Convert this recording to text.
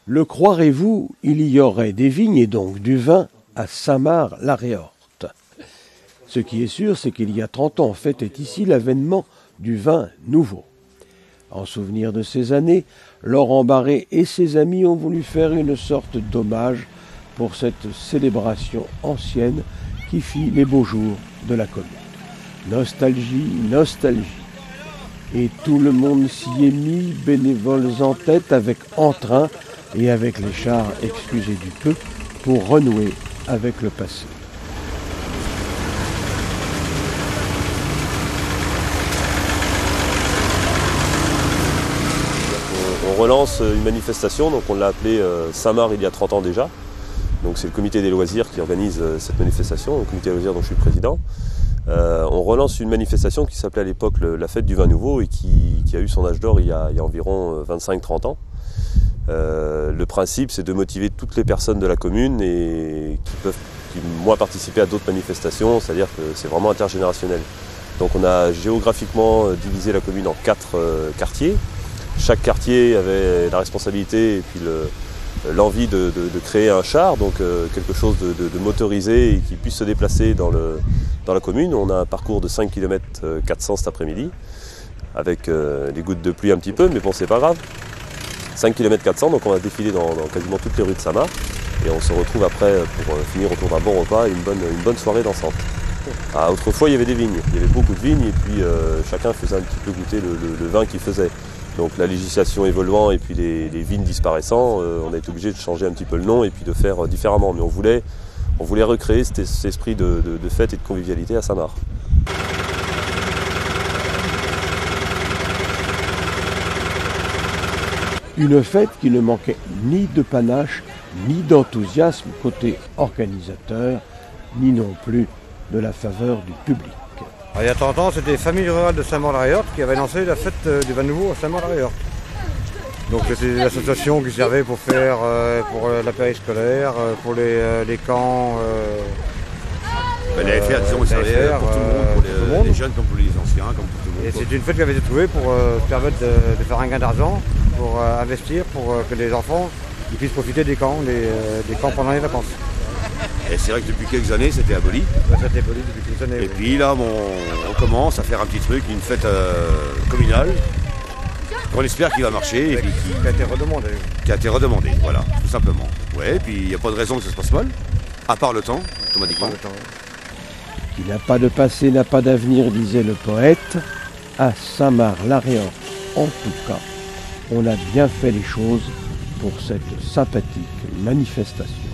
Le croirez-vous, il y aurait des vignes et donc du vin à Saint-Marc-la-Réorte. Ce qui est sûr, c'est qu'il y a 30 ans fêtait ici l'avènement du vin nouveau. En souvenir de ces années, Laurent Barré et ses amis ont voulu faire une sorte d'hommage pour cette célébration ancienne qui fit les beaux jours de la commune. Nostalgie, nostalgie. Et tout le monde s'y est mis, bénévoles en tête, avec entrain et avec les chars, excusez du peu, pour renouer avec le passé. On relance une manifestation, donc on l'a appelée Saint-Marc il y a 30 ans déjà. Donc c'est le comité des loisirs qui organise cette manifestation, le comité des loisirs dont je suis président. On relance une manifestation qui s'appelait à l'époque la fête du vin nouveau et qui a eu son âge d'or il y a environ 25-30 ans. Le principe, c'est de motiver toutes les personnes de la commune et qui moi participer à d'autres manifestations, c'est-à-dire que c'est vraiment intergénérationnel. Donc on a géographiquement divisé la commune en 4 quartiers. Chaque quartier avait la responsabilité et puis l'envie de créer un char, donc quelque chose de motorisé et qui puisse se déplacer dans la commune. On a un parcours de 5 km 400 cet après-midi, avec les gouttes de pluie un petit peu, mais bon, c'est pas grave. 5 km 400, donc on va défiler dans quasiment toutes les rues de Saint-Marc et on se retrouve après pour finir autour d'un bon repas et une bonne soirée dansante. Ah, autrefois il y avait des vignes, il y avait beaucoup de vignes et puis chacun faisait un petit peu goûter le vin qu'il faisait. Donc la législation évoluant et puis les vignes disparaissant, on a été obligé de changer un petit peu le nom et puis de faire différemment. Mais on voulait recréer cet esprit de fête et de convivialité à Saint-Marc. Une fête qui ne manquait ni de panache, ni d'enthousiasme côté organisateur, ni non plus de la faveur du public. Alors, il y a 30 ans, c'était les familles rurales de Saint-Marc-la-Réorte qui avaient lancé la fête du vin nouveau à Saint-Marc-la-Réorte. Donc c'était l'association qui servait pour faire pour la périscolaire, pour les camps. Les FR, disons, servait pour tout le monde, pour les jeunes comme pour les anciens, comme pour tout le monde. Et c'est une fête qui avait été trouvée pour permettre de faire un gain d'argent, pour investir, pour que les enfants ils puissent profiter des camps pendant les vacances. Et c'est vrai que depuis quelques années, c'était aboli. Ouais, c'était aboli depuis quelques années. Et puis là, on commence à faire un petit truc, une fête communale, qu'on espère qu'il va marcher. Et puis qui a été redemandé. Qui a été redemandé, voilà, tout simplement. Ouais, et puis il n'y a pas de raison que ça se passe mal, à part le temps, automatiquement. Qui n'a pas de passé, n'a pas d'avenir, disait le poète. À Saint-Marc-la-Réorte, en tout cas, on a bien fait les choses pour cette sympathique manifestation.